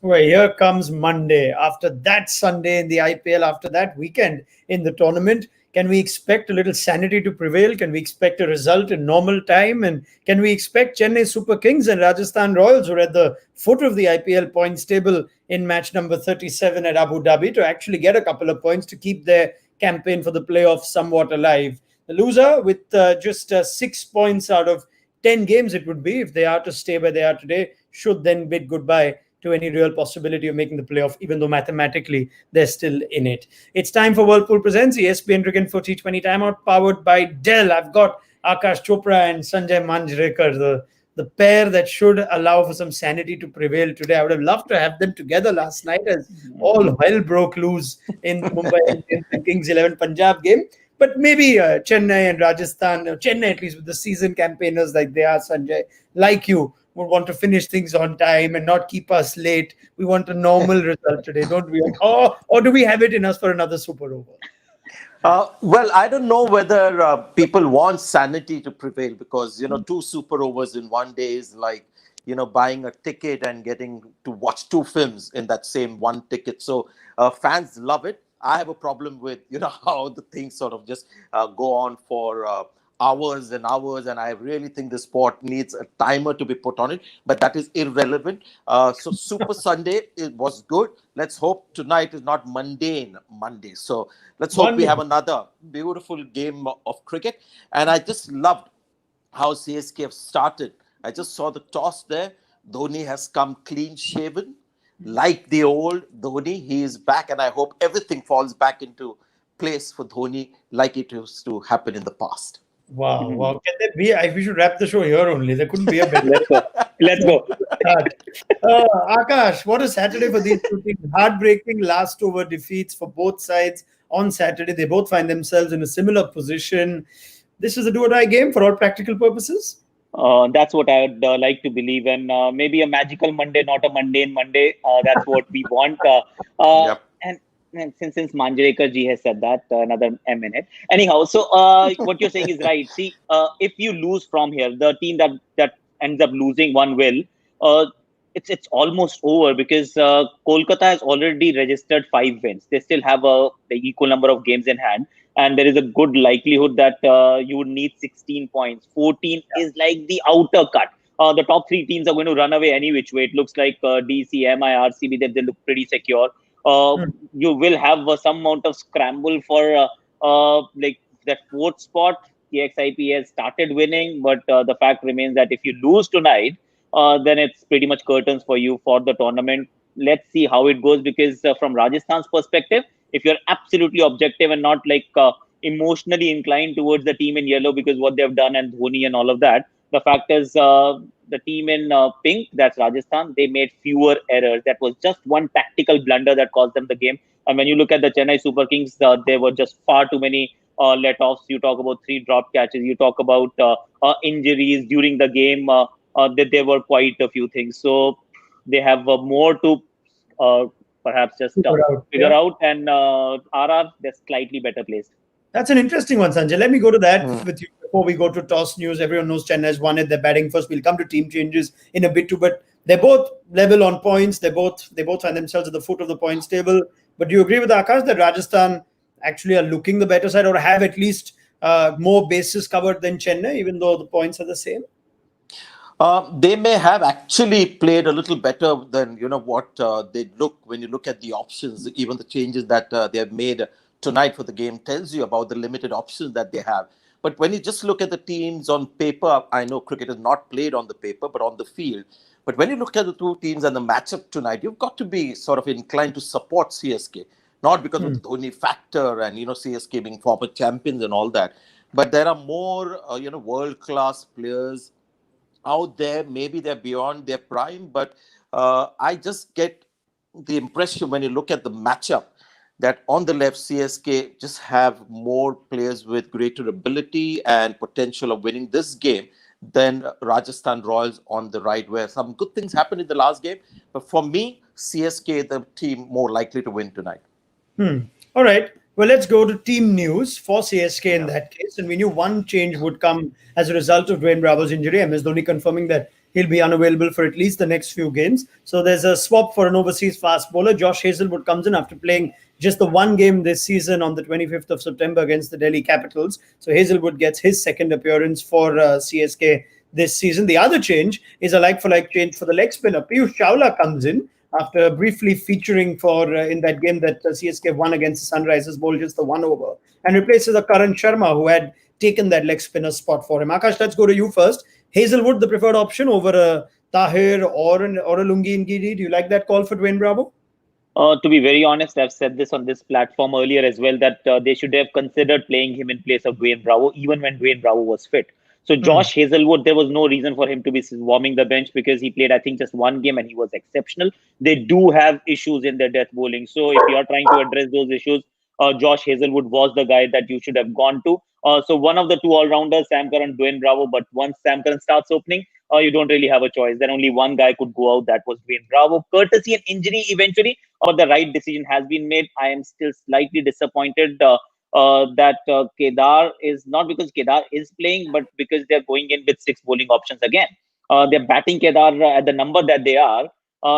Well, here comes Monday. After that Sunday in the IPL, after that weekend in the tournament, can we expect a little sanity to prevail? Can we expect a result in normal time? And can we expect Chennai Super Kings and Rajasthan Royals, who are at the foot of the IPL points table in match number 37 at Abu Dhabi, to actually get a couple of points to keep their campaign for the playoffs somewhat alive? The loser, with just 6 points out of 10 games, it would be, if they are to stay where they are today, should then bid goodbye to any real possibility of making the playoff, even though mathematically they're still in it. It's time for Whirlpool Presents ESPN Cricket for T20 Timeout, powered by Dell. I've got Akash Chopra and Sanjay Manjrekar, the pair that should allow for some sanity to prevail today. I would have loved to have them together last night as all hell broke loose in the Mumbai Indians and Kings 11 Punjab game. But maybe Chennai and Rajasthan, Chennai at least with the seasoned campaigners like they are, Sanjay, like you, would want to finish things on time and not keep us late. We want a normal result today, don't we? Or do we have it in us for another super over? Well, I don't know whether people want sanity to prevail because, two super overs in one day is like, buying a ticket and getting to watch two films in that same one ticket. So fans love it. I have a problem with, how the things sort of just go on for hours and hours. And I really think the sport needs a timer to be put on it, but that is irrelevant. So Super Sunday, it was good. Let's hope tonight is not mundane Monday. So let's hope we have another beautiful game of cricket. And I just loved how CSK have started. I just saw the toss there. Dhoni has come clean shaven. Like the old Dhoni, he is back, and I hope everything falls back into place for Dhoni like it used to happen in the past. Wow. Can there be? We should wrap the show here only. There couldn't be a better. Let's go. Akash, what a Saturday for these two teams. Heartbreaking last over defeats for both sides on Saturday. They both find themselves in a similar position. This is a do or die game for all practical purposes. That's what I would like to believe in. Maybe a magical Monday, not a mundane Monday. That's what we want. Yep. And since Manjrekar ji has said that, another minute. Anyhow, so what you're saying is right. See, if you lose from here, the team that ends up losing one will, it's almost over because Kolkata has already registered 5 wins. They still have the equal number of games in hand. And there is a good likelihood that you would need 16 points. 14 is like the outer cut. The top 3 teams are going to run away any which way. It looks like DC, MI, RCB, they look pretty secure. You will have some amount of scramble for like that 4th spot. The XIP has started winning, but the fact remains that if you lose tonight, then it's pretty much curtains for you for the tournament. Let's see how it goes because from Rajasthan's perspective, if you're absolutely objective and not like emotionally inclined towards the team in yellow because what they've done and Dhoni and all of that, the fact is the team in pink, that's Rajasthan, they made fewer errors. That was just one tactical blunder that cost them the game. And when you look at the Chennai Super Kings, there were just far too many let-offs. You talk about 3 drop catches. You talk about injuries during the game. That there were quite a few things. So they have more to perhaps just figure out. And RR, they're slightly better placed. That's an interesting one, Sanjay. Let me go to that with you before we go to toss news. Everyone knows Chennai has won it. They're batting first. We'll come to team changes in a bit too, but they're both level on points. They both find themselves at the foot of the points table. But do you agree with Akash that Rajasthan actually are looking the better side or have at least more bases covered than Chennai, even though the points are the same? They may have actually played a little better than what they look when you look at the options. Even the changes that they have made tonight for the game tells you about the limited options that they have. But when you just look at the teams on paper, I know cricket is not played on the paper, but on the field. But when you look at the two teams and the matchup tonight, you've got to be sort of inclined to support CSK, not because of the Dhoni factor and CSK being former champions and all that, but there are more world-class players out there. Maybe they're beyond their prime, but I just get the impression when you look at the matchup that on the left, CSK just have more players with greater ability and potential of winning this game than Rajasthan Royals on the right, where some good things happened in the last game. But for me, CSK, the team more likely to win tonight. All right. Well, let's go to team news for CSK in that case. And we knew one change would come as a result of Dwayne Bravo's injury. MS Dhoni confirming that he'll be unavailable for at least the next few games. So there's a swap for an overseas fast bowler. Josh Hazelwood comes in after playing just the one game this season on the 25th of September against the Delhi Capitals. So Hazelwood gets his second appearance for CSK this season. The other change is a like-for-like change for the leg spinner. Piyush Chawla comes in after briefly featuring for in that game that CSK won against the Sunrisers, bowled just the one over, and replaces a Karan Sharma who had taken that leg spinner spot for him. Akash, let's go to you first. Hazelwood, the preferred option over a Tahir or a Lungi Ngidi. Do you like that call for Dwayne Bravo? To be very honest, I've said this on this platform earlier as well that they should have considered playing him in place of Dwayne Bravo, even when Dwayne Bravo was fit. So Hmm. Josh Hazelwood, there was no reason for him to be warming the bench because he played, I think, just one game and he was exceptional. They do have issues in their death bowling. So if you are trying to address those issues, Josh Hazelwood was the guy that you should have gone to. So one of the two all-rounders, Sam Curran, Dwayne Bravo. But once Sam Curran starts opening, you don't really have a choice. Then only one guy could go out. That was Dwayne Bravo. Courtesy and injury eventually, but the right decision has been made. I am still slightly disappointed that Kedar is not because Kedar is playing, but because they're going in with six bowling options again. They're batting Kedar at the number that they are.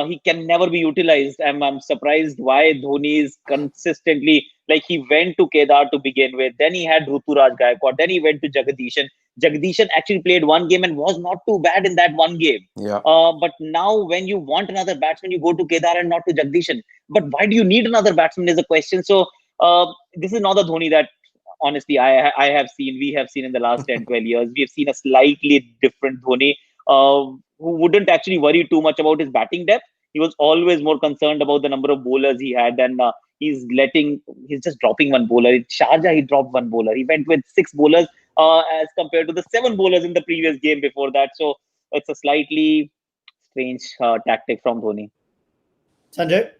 He can never be utilized. I'm surprised why Dhoni is consistently like he went to Kedar to begin with. Then he had Ruturaj Gaikwad. Then he went to Jagdishan. Jagdishan actually played one game and was not too bad in that one game. Yeah. But now, when you want another batsman, you go to Kedar and not to Jagdishan. But why do you need another batsman is a question. So, this is not the Dhoni that, honestly, I have seen, we have seen in the last 10, 12 years. We have seen a slightly different Dhoni who wouldn't actually worry too much about his batting depth. He was always more concerned about the number of bowlers he had. And he's just dropping one bowler. In Sharjah, he dropped one bowler. He went with six bowlers as compared to the seven bowlers in the previous game before that. So, it's a slightly strange tactic from Dhoni. Sanjay?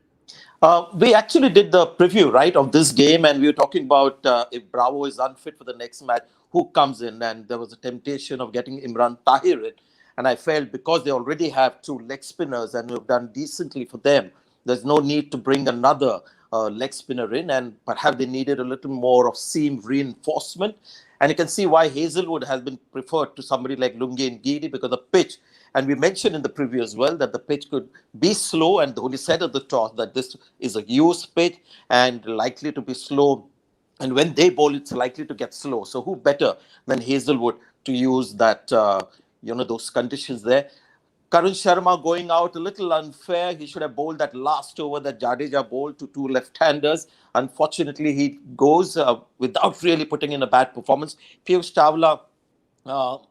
We actually did the preview, right, of this game, and we were talking about if Bravo is unfit for the next match, who comes in, and there was a temptation of getting Imran Tahir in, and I felt because they already have two leg spinners and we've done decently for them, there's no need to bring another leg spinner in, and perhaps they needed a little more of seam reinforcement. And you can see why Hazelwood has been preferred to somebody like Lungi and Giri because the pitch, and we mentioned in the preview as well that the pitch could be slow, and Dhoni said at the toss that this is a used pitch and likely to be slow. And when they bowl, it's likely to get slow. So who better than Hazelwood to use that, those conditions there? Karun Sharma going out a little unfair. He should have bowled that last over that Jadeja bowled to two left-handers. Unfortunately, he goes without really putting in a bad performance. Piyush Chawla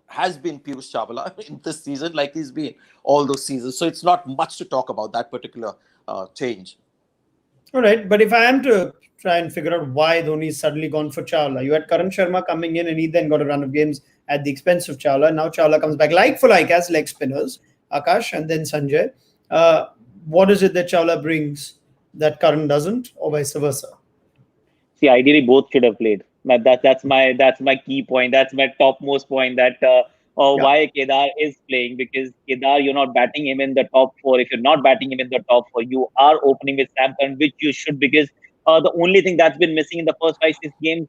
has been Piyush Chawla in this season, like he's been all those seasons. So it's not much to talk about that particular change. All right, but if I am to try and figure out why Dhoni's suddenly gone for Chawla, you had Karan Sharma coming in and he then got a run of games at the expense of Chawla. Now Chawla comes back like for like as leg spinners, Akash and then Sanjay. What is it that Chawla brings that Karan doesn't, or vice versa? See, ideally, both should have played. That's my key point. That's my topmost point. That Yeah. why Kedar is playing, because Kedar, you're not batting him in the top four. If you're not batting him in the top four, you are opening with Sam Curran, which you should, because the only thing that's been missing in the first 5, 6 games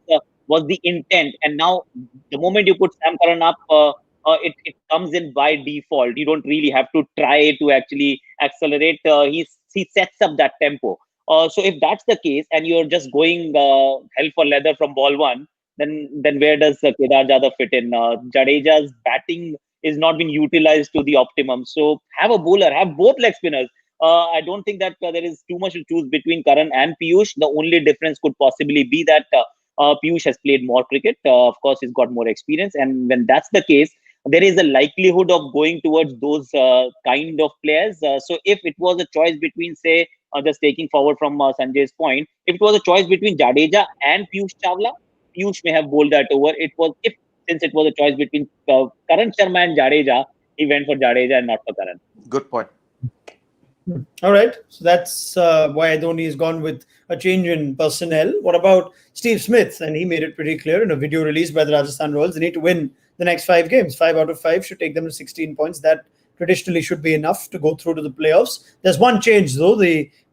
was the intent. And now, the moment you put Sam Curran up, it comes in by default. You don't really have to try to actually accelerate. He sets up that tempo. So if that's the case, and you're just going hell for leather from ball one, then where does Kedar Jadhav fit in? Jadeja's batting is not being utilized to the optimum. So have a bowler, have both leg spinners. I don't think that there is too much to choose between Karan and Piyush. The only difference could possibly be that Piyush has played more cricket. Of course, he's got more experience, and when that's the case, there is a likelihood of going towards those kind of players. So if it was a choice between, say, just taking forward from Sanjay's point, if it was a choice between Jadeja and Piyush Chawla, Piyush may have bowled that over. It was if Since it was a choice between Karan Sharma and Jadeja, he went for Jadeja and not for Karan. Good point. All right, so that's why Dhoni has gone with a change in personnel. What about Steve Smith? And he made it pretty clear in a video released by the Rajasthan Royals. They need to win the next 5 games. 5 out of 5 should take them to 16 points. That traditionally should be enough to go through to the playoffs. There's one change though.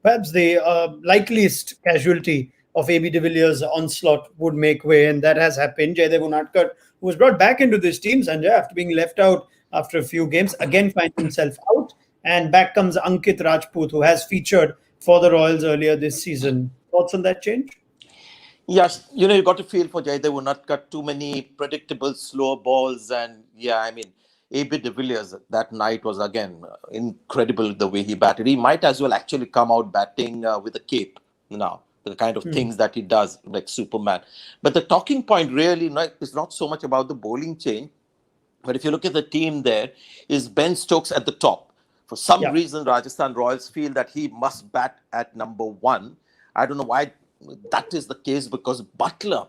Perhaps the likeliest casualty of AB de Villiers' onslaught would make way, and that has happened. Jaydev Unadkat, who was brought back into this team, Sanjay, after being left out after a few games, again finds himself out. And back comes Ankit Rajput, who has featured for the Royals earlier this season. Thoughts on that change? Yes, you got to feel for Jay. They will not cut too many predictable slow balls. And yeah, I mean, AB de Villiers that night was again incredible the way he batted. He might as well actually come out batting with a cape now, the kind of things that he does, like Superman. But the talking point really is not so much about the bowling change, but if you look at the team there, is Ben Stokes at the top. For some Yeah. reason, Rajasthan Royals feel that he must bat at number one. I don't know why that is the case, because Butler,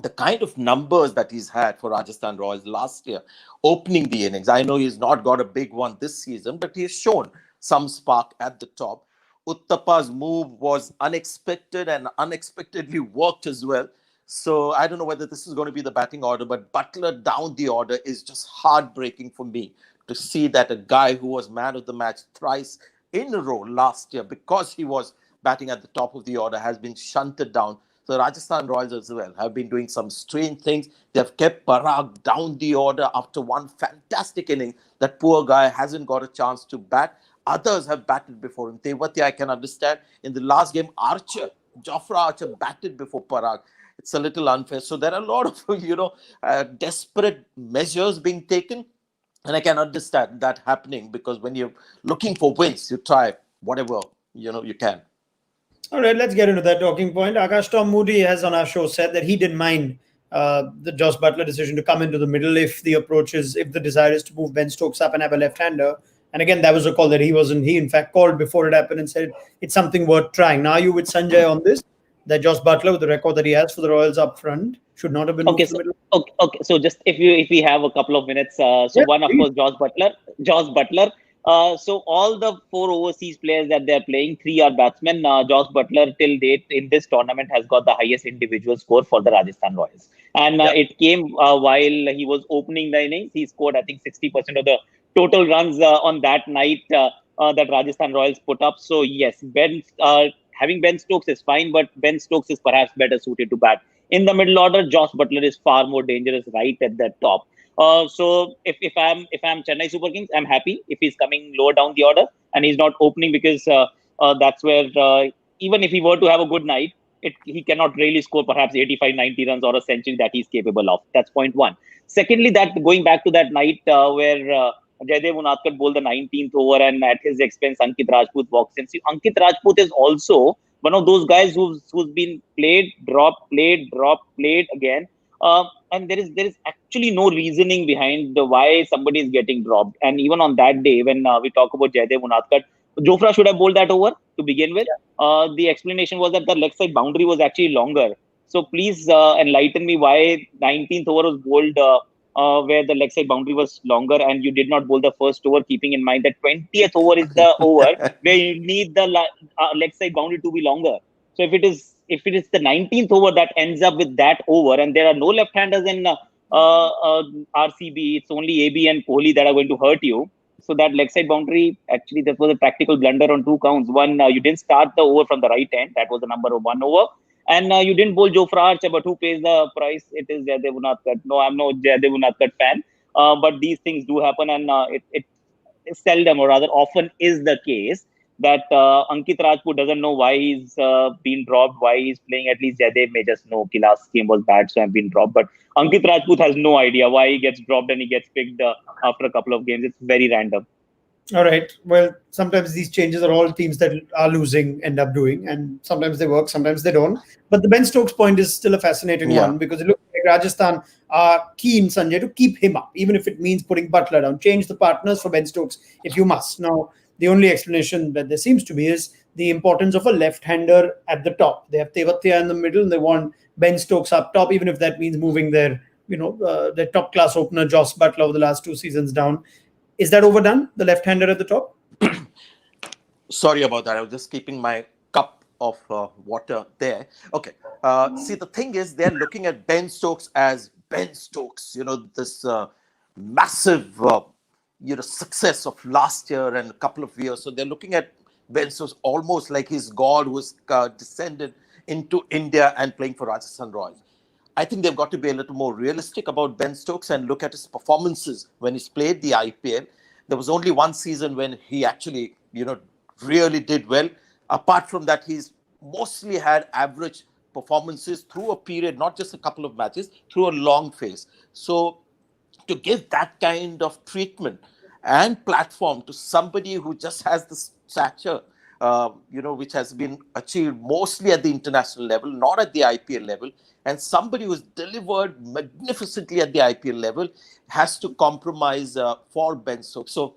the kind of numbers that he's had for Rajasthan Royals last year, opening the innings. I know he's not got a big one this season, but he has shown some spark at the top. Uttapa's move was unexpected and unexpectedly worked as well. So I don't know whether this is going to be the batting order, but Butler down the order is just heartbreaking for me to see that a guy who was man of the match thrice in a row last year, because he was batting at the top of the order, has been shunted down. So Rajasthan Royals as well have been doing some strange things. They've kept Parag down the order after one fantastic inning. That poor guy hasn't got a chance to bat. Others have batted before him. Tewati, I can understand. In the last game, Jofra Archer batted before Parag. It's a little unfair. So there are a lot of, desperate measures being taken. And I can understand that happening, because when you're looking for wins, you try whatever, you can. All right, let's get into that talking point. Akash Tom Moody has on our show said that he didn't mind the Joss Butler decision to come into the middle if the desire is to move Ben Stokes up and have a left-hander. And again, that was a call that he in fact called before it happened and said it's something worth trying. Now, are you with Sanjay on this? That Joss Butler, with the record that he has for the Royals up front, should not have been moved Okay, to the so middle. okay. So just if we have a couple of minutes, so Yeah, one of please. course Josh Butler. So all the four overseas players that they're playing, three are batsmen. Josh Butler till date in this tournament has got the highest individual score for the Rajasthan Royals, and Yeah. it came while he was opening the innings. He scored, I think, 60% of the total runs on that night that Rajasthan Royals put up. So yes, having Ben Stokes is fine, but Ben Stokes is perhaps better suited to bat in the middle order. Josh Butler is far more dangerous right at the top. So if I'm Chennai Super Kings, I'm happy if he's coming lower down the order and he's not opening, because that's where even if he were to have a good night, he cannot really score perhaps 85, 90 runs or a century that he's capable of. That's point one. Secondly, that going back to that night where Jaydev Unadkat bowled the 19th over and at his expense Ankit Rajput walks in. See, Ankit Rajput is also one of those guys who's been played, dropped, played again. And there is actually no reasoning behind why somebody is getting dropped. And even on that day, when we talk about Jaydev Unadkat, Jofra should have bowled that over to begin with. The explanation was that the leg side boundary was actually longer. So please enlighten me why 19th over was bowled where the leg side boundary was longer, and you did not bowl the first over, keeping in mind that 20th over is the over where you need the leg side boundary to be longer. So if it is the 19th over that ends up with that over, and there are no left-handers in RCB, it's only AB and Kohli that are going to hurt you. So that leg side boundary, actually, that was a practical blunder on two counts. One, you didn't start the over from the right end. That was the number one over. And you didn't bowl Jofra Archer, but who pays the price? It is Jaydev Unadkat. No, I'm no Jaydev Unadkat fan. But these things do happen, and it seldom or rather often is the case that Ankit Rajput doesn't know why he's been dropped, why he's playing. At least Jaydev may just know the last game was bad, so I've been dropped. But Ankit Rajput has no idea why he gets dropped and he gets picked after a couple of games. It's very random. All right. Well, sometimes these changes are all teams that are losing end up doing, and sometimes they work, sometimes they don't. But the Ben Stokes point is still a fascinating Yeah. one, because it looks like Rajasthan are keen, Sanjay, to keep him up, even if it means putting Butler down. Change the partners for Ben Stokes if you must. Now, the only explanation that there seems to be is the importance of a left-hander at the top. They have Tewatia in the middle, and they want Ben Stokes up top, even if that means moving their top-class opener, Joss Butler, over the last two seasons down. Is that overdone, the left-hander at the top? Sorry about that. I was just keeping my cup of water there. Okay. See, the thing is, they're looking at Ben Stokes as Ben Stokes. This massive, success of last year and a couple of years. So they're looking at Ben Stokes almost like he's God who's descended into India and playing for Rajasthan Royals. I think they've got to be a little more realistic about Ben Stokes and look at his performances when he's played the IPL. There was only one season when he actually, really did well. Apart from that, he's mostly had average performances through a period, not just a couple of matches, through a long phase. So to give that kind of treatment and platform to somebody who just has the stature, which has been achieved mostly at the international level, not at the IPL level, and somebody who's delivered magnificently at the IPL level has to compromise for Ben Stokes. So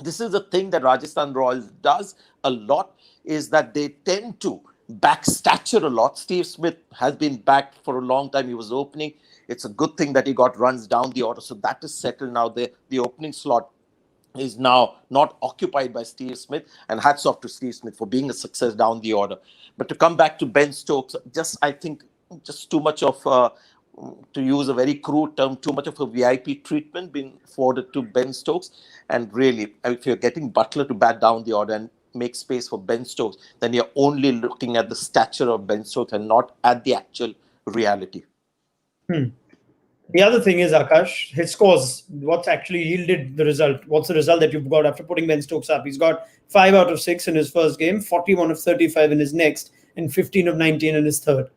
this is the thing that Rajasthan Royals does a lot, is that they tend to back stature a lot. Steve Smith has been backed for a long time. He was opening. It's a good thing that he got runs down the order. So that is settled now. The opening slot is now not occupied by Steve Smith, and hats off to Steve Smith for being a success down the order. But to come back to Ben Stokes, I think just too much of, to use a very crude term, too much of a VIP treatment being afforded to Ben Stokes. And really, if you're getting Butler to bat down the order and make space for Ben Stokes, then you're only looking at the stature of Ben Stokes and not at the actual reality. The other thing is, Akash, his scores, what's actually yielded the result? What's the result that you've got after putting Ben Stokes up? He's got 5 out of 6 in his first game, 41 of 35 in his next, and 15 of 19 in his third.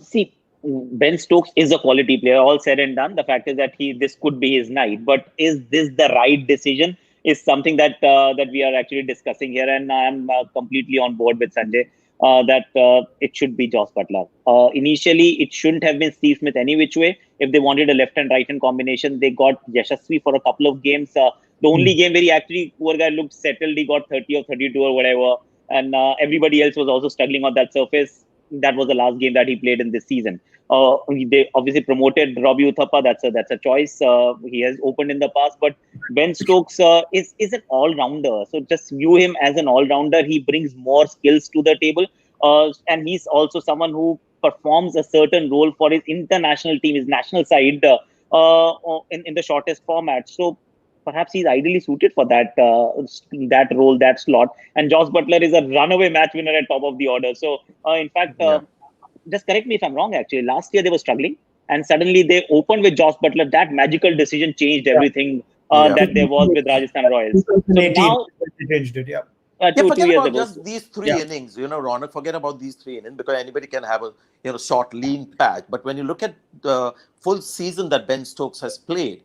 See, Ben Stokes is a quality player. All said and done, the fact is that this could be his night. But is this the right decision? Is something that we are actually discussing here, and I am completely on board with Sanjay that it should be Joss Butler. Initially, it shouldn't have been Steve Smith any which way. If they wanted a left and right hand combination, they got Yashasvi for a couple of games. The only game where he actually, poor guy, looked settled, he got 30 or 32 or whatever, and everybody else was also struggling on that surface. That was the last game that he played in this season. They obviously promoted Robbie Uthappa. That's a choice. He has opened in the past, but Ben Stokes is an all-rounder. So just view him as an all-rounder. He brings more skills to the table, and he's also someone who performs a certain role for his international team, his national side, in the shortest format. So perhaps he's ideally suited for that role, that slot. And Joss Butler is a runaway match winner at top of the order. So in fact, just correct me if I'm wrong. Actually, last year they were struggling, and suddenly they opened with Joss Butler. That magical decision changed everything that there was with Rajasthan Royals. So now they changed it. Yeah. Forget 2 years about ago. just these three innings, Ronak. Forget about these 3 innings, because anybody can have a short, lean patch. But when you look at the full season that Ben Stokes has played,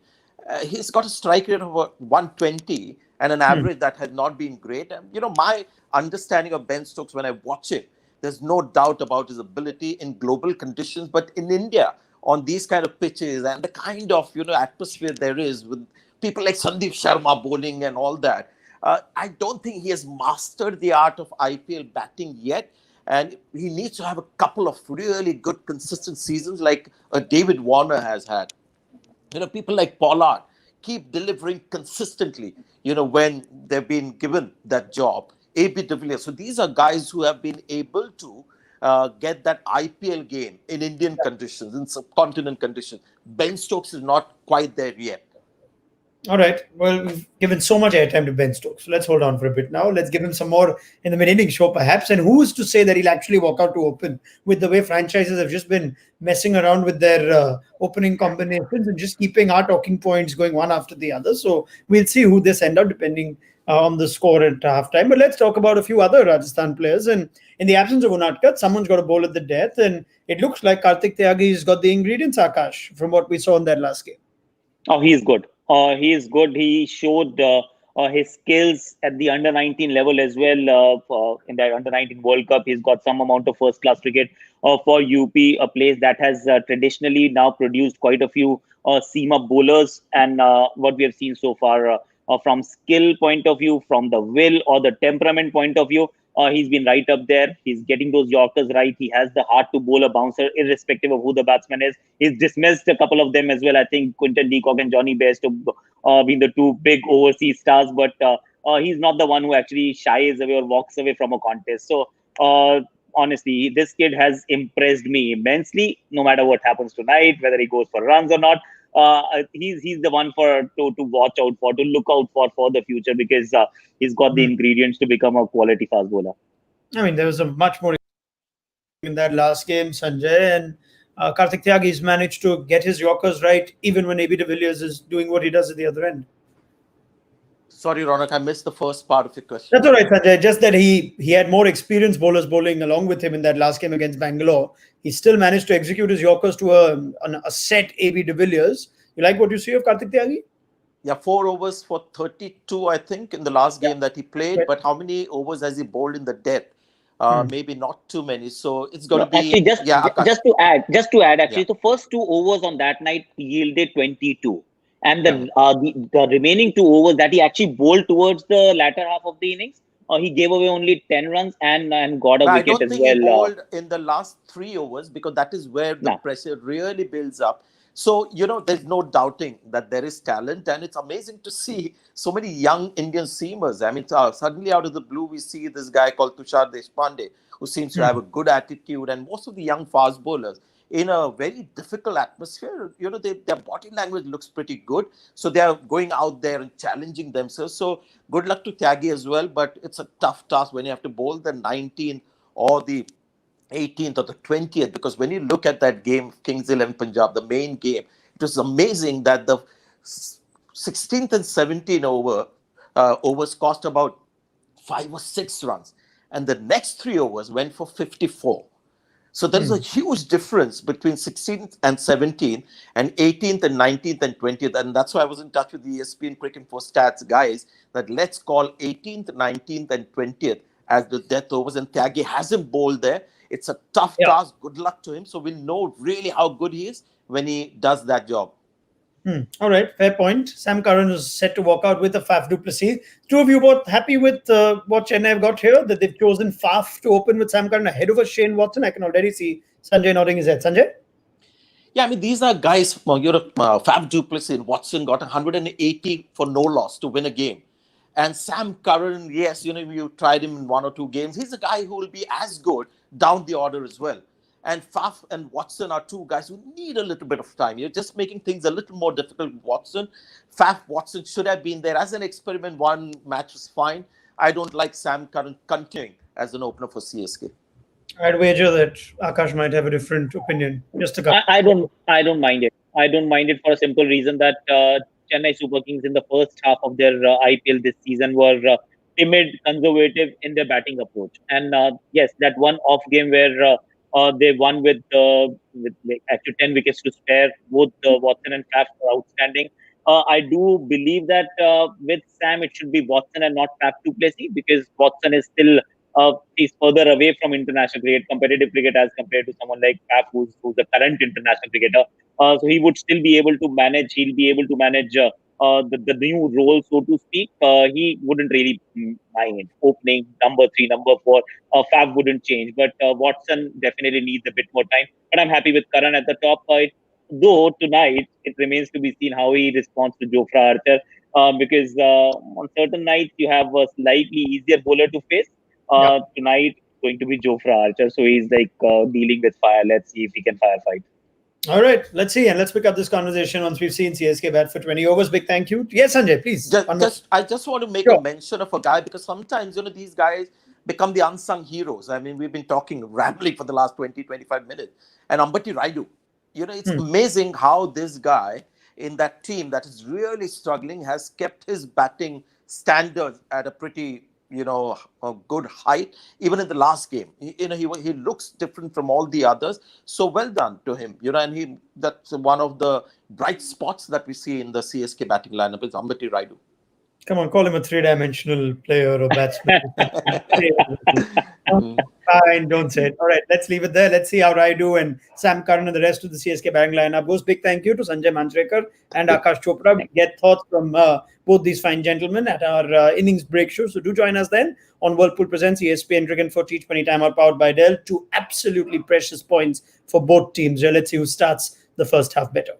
he's got a strike rate of 120 and an average that has not been great. And, my understanding of Ben Stokes when I watch it, there's no doubt about his ability in global conditions, but in India, on these kind of pitches and the kind of atmosphere there is with people like Sandeep Sharma bowling and all that, I don't think he has mastered the art of IPL batting yet. And he needs to have a couple of really good, consistent seasons like David Warner has had. People like Pollard keep delivering consistently, when they've been given that job. AB de Villiers. So these are guys who have been able to get that IPL game in Indian conditions, in subcontinent conditions. Ben Stokes is not quite there yet. All right. Well, we've given so much airtime to Ben Stokes. So let's hold on for a bit now. Let's give him some more in the mid-inning show, perhaps. And who's to say that he'll actually walk out to open with the way franchises have just been messing around with their opening combinations and just keeping our talking points going one after the other. So we'll see who they send out depending on the score at halftime. But let's talk about a few other Rajasthan players. And in the absence of Unatkat, someone's got a bowl at the death. And it looks like Karthik Tyagi's got the ingredients, Akash, from what we saw in that last game. Oh, he is good. He is good. He showed his skills at the under 19 level as well. In the under 19 World Cup, he's got some amount of first class cricket for UP, a place that has traditionally now produced quite a few seam up bowlers. And what we have seen so far, from skill point of view, from the will or the temperament point of view, he's been right up there. He's getting those Yorkers right. He has the heart to bowl a bouncer, irrespective of who the batsman is. He's dismissed a couple of them as well. I think Quinton de Kock and Johnny Best have been the two big overseas stars, but he's not the one who actually shies away or walks away from a contest. So, honestly, this kid has impressed me immensely. No matter what happens tonight, whether he goes for runs or not, he's the one to watch out for, to look out for the future, because he's got the ingredients to become a quality fast bowler. I mean, there was a much more in that last game, Sanjay, and Karthik Tyagi's managed to get his Yorkers right, even when AB de Villiers is doing what he does at the other end. Sorry, Ronak, I missed the first part of your question. That's all right, Sanjay. Just that he had more experienced bowlers bowling along with him in that last game against Bangalore. He still managed to execute his Yorkers to a set AB de Villiers. You like what you see of Karthik Tyagi? Yeah, 4 overs for 32, I think, in the last game that he played. Right. But how many overs has he bowled in the death? Maybe not too many. So it's going No, to be, actually, yeah, Akash. just to add, Yeah. actually, the first 2 overs on that night yielded 22, and Yeah. the remaining 2 overs that he actually bowled towards the latter half of the innings, he gave away only 10 runs and got a But I wicket don't as think he well. bowled in the last 3 overs because that is where the Nah. pressure really builds up. So, there's no doubting that there is talent, and it's amazing to see so many young Indian seamers. I mean, suddenly out of the blue, we see this guy called Tushar Deshpande, who seems to have a good attitude, and most of the young fast bowlers in a very difficult atmosphere, their body language looks pretty good. So they are going out there and challenging themselves. So good luck to Tyagi as well, but it's a tough task when you have to bowl the 19th or the 18th or the 20th, because when you look at that game, Kings 11 Punjab, the main game, it was amazing that the 16th and 17th overs cost about 5 or 6 runs, and the next 3 overs went for 54. So there is a huge difference between 16th and 17th and 18th and 19th and 20th. And that's why I was in touch with the ESPN Cricket Info Stats guys that let's call 18th, 19th, and 20th as the death overs. And Tyagi hasn't bowled there. It's a tough task. Good luck to him. So we'll know really how good he is when he does that job. All right, fair point. Sam Curran is set to walk out with a Faf du Plessis. Two of you both happy with what Chennai have got here, that they've chosen Faf to open with Sam Curran ahead of a Shane Watson? I can already see Sanjay nodding his head. Sanjay? Yeah, I mean, these are guys, Faf du Plessis and Watson got 180 for no loss to win a game. And Sam Curran, yes, you tried him in 1 or 2 games. He's a guy who will be as good down the order as well. And Faf and Watson are two guys who need a little bit of time. You're just making things a little more difficult with Watson. Watson should have been there as an experiment. One match was fine. I don't like Sam Curran continuing as an opener for CSK. I'd wager that Akash might have a different opinion. Just a couple. I don't mind it. I don't mind it for a simple reason that Chennai Super Kings in the first half of their IPL this season were timid, conservative in their batting approach. And yes, that one off game where they won with actually 10 wickets to spare. Both Watson and Faf were outstanding. I do believe that with Sam, it should be Watson and not Faf du Plessis, because Watson is still he's further away from international cricket, competitive cricket, as compared to someone like Faf, who's the current international cricketer. So he would still be able to manage. He'll be able to manage the new role, so to speak. He wouldn't really mind opening number 3, number 4. Faf wouldn't change, but Watson definitely needs a bit more time. But I'm happy with Curran at the top. Though tonight it remains to be seen how he responds to Jofra Archer, because on certain nights you have a slightly easier bowler to face. Tonight it's going to be Jofra Archer, so he's like dealing with fire. Let's see if he can firefight. All right, let's see, and let's pick up this conversation once we've seen CSK bat for 20 overs. Big thank you. Yes, Sanjay, please. I just want to make a mention of a guy, because sometimes these guys become the unsung heroes. I mean, we've been talking rambling for the last 20-25 minutes. And Ambati Raidu, it's amazing how this guy in that team that is really struggling has kept his batting standards at a pretty a good height, even in the last game. He looks different from all the others. So well done to him. And that's one of the bright spots that we see in the CSK batting lineup is Ambati Raidu. Come on, call him a 3-dimensional player or batsman. Fine, don't say it. All right, let's leave it there. Let's see how Raidu and Sam Curran and the rest of the CSK batting lineup goes. Big thank you to Sanjay Manjrekar and Akash Chopra. We get thoughts from both these fine gentlemen at our innings break show. So do join us then on Whirlpool Presents ESPN Cricket for T20 Timeout powered by Dell. 2 absolutely precious points for both teams. Let's see who starts the first half better.